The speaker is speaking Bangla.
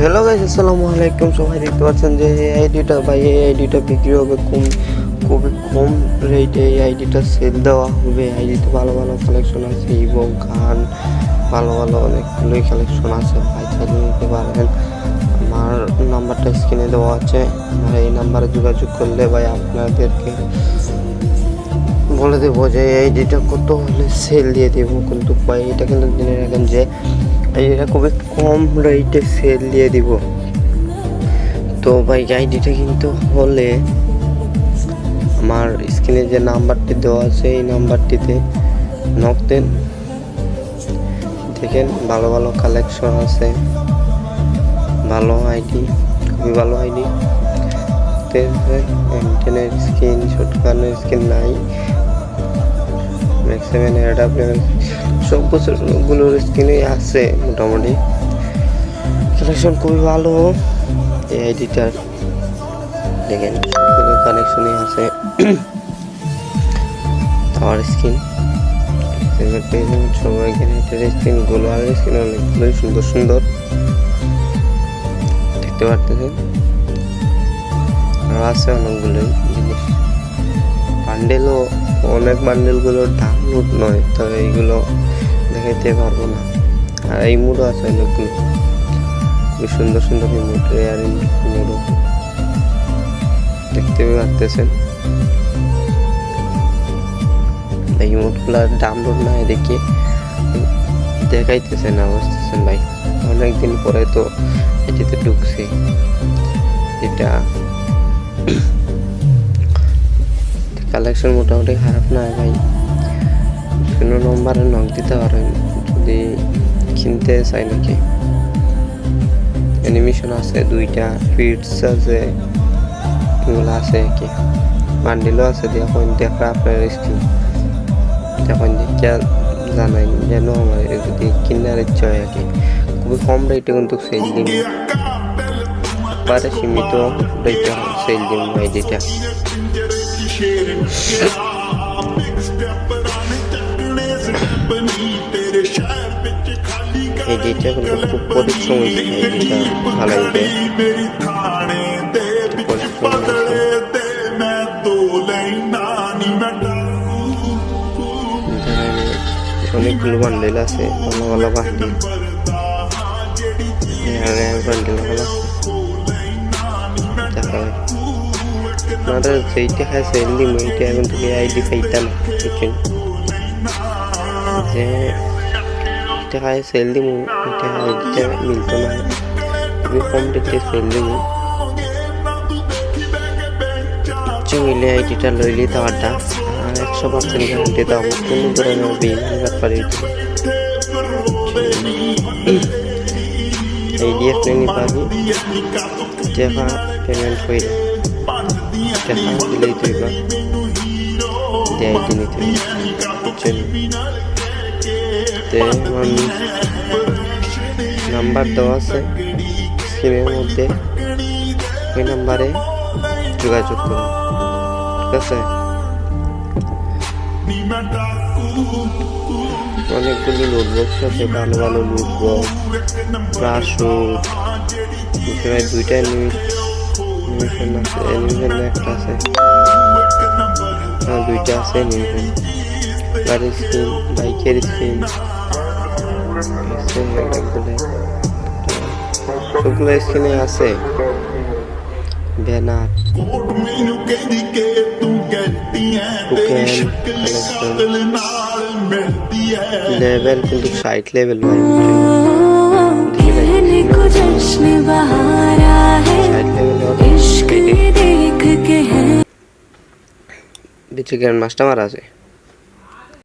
হ্যালো গাইস, আসসালামু আলাইকুম। সবাই দেখতে পাচ্ছেন যে এই আইডিটা বিক্রি হবে খুবই কম রেটে। এই আইডিটা সেল দেওয়া হবে। আইডিতে ভালো ভালো কালেকশন আছে এবং গান ভালো অনেকগুলোই কালেকশন আছে। ভাই চাইলে নিতে পারেন। আমার নাম্বারটা স্ক্রিনে দেওয়া আছে। আমার এই নাম্বারে যোগাযোগ করলে ভাই আপনাদেরকে বলে দেবো যে এই আইডিটা কত হলে সেল দিয়ে দেবো। কিন্তু ভাই এটা কিন্তু জেনে রাখেন যে এটা খুবই কম রেটে সেল দিয়ে দিব। তো ভাই আইডিটা কিন্তু হলে আমার স্ক্রিনে যে নাম্বারটি দেওয়া আছে এই নাম্বারটিতে নক দেন। দেখেন ভালো কালেকশন আছে, ভালো আইডি, খুবই ভালো আইডি। এমটেনের স্কিন, শর্টকানের স্কিন নাই, ম্যাক্সিমাম এডাব্লিউ সব গুলোর স্কিনই আছে মোটামুটি। কালেকশন খুবই ভালো এই আইডিটার। দেখেন সবগুলো কানেকশনই আছে। টাওয়ার স্কিন, সবাই স্কিন গুলো আর স্কিন অনেকগুলোই সুন্দর দেখতে পারতেছেন। আর আছে অনেকগুলোই জিনিস। বান্ডেলও অনেক, বান্ডেলগুলোর ডাউনলোড নয়, তো এইগুলো দেখাইতে পারবো না। আর এই মুডও আছে অনেকগুলো, খুবই সুন্দর ইমোট, রেয়ার ইমোটও দেখতে পারতেছেন। এই ইমোটগুলো ডাউনলোড না দেখে দেখাইতেছে না, বুঝতেছেন ভাই। অনেকদিন পরে তো এটিতে ঢুকছি। এটা কালেকশন মোটামুটি খারাপ না ভাই। কোনো নম্বরে নক দিতে পারেন যদি কিনতে চাই নাকি। অ্যানিমেশন আছে দুইটা, ফিটস আছে, এগুলো আছে কি বান্ডিলও আছে। দেখুন আপনার স্কিন দেখুন দেখিয়া জানাই যেন আমার যদি কিনার ইচ্ছা হয় আর কি। খুবই কম রেটে কিন্তু সেল দিন, একবারে সীমিত রেটে সেল দিন আইডিটা। এই ডিটা কিন্তু খুব পরিশ্রম হয়েছে। এই ডিটা ভালাইতে অনেকগুলো বান্ডেল আছে, ভালো বান্ডেল। বান্ডেল ভালো আপনারা যেইটা খায় সেল দিম, এইটা এখন থেকে আইডি পাইতাম বুঝছেন যে এটা খায় সেল দিম, এটা আইডিটা মিলতো না। খুবই কম রেটে সেল দিম। ইচ্ছে মিলে আইডিটা লইলে দেওয়াটা আর 100% গ্যারান্টি দাম, কোনো ধরনের বেইমানি ব্যাপারে আইডি আপনি নিপাবি টাকা পেমেন্ট করে টাকা দিলেই তো এবার আইডি নিতে বুঝছেন। আমার নাম্বার দেওয়া আছে স্ক্রিনের মধ্যে, ওই নাম্বারে যোগাযোগ করুন, ঠিক আছে। অনেকগুলো লুটবক্স আছে, ভালো লুটবক্স, প্রাশুট, দুইটা অ্যানিমেশন আছে, অ্যানিমেশন একটা আছে, দুইটা আছে অ্যানিমেশন। গাড়ির স্কিন, বাইকের স্কিন, সবগুলো স্কিনে আছে। ব্যানার, লেভেল কিন্তু 60 লেভেল ভাই। বিচে গ্র্যান্ড মাস্টার আছে।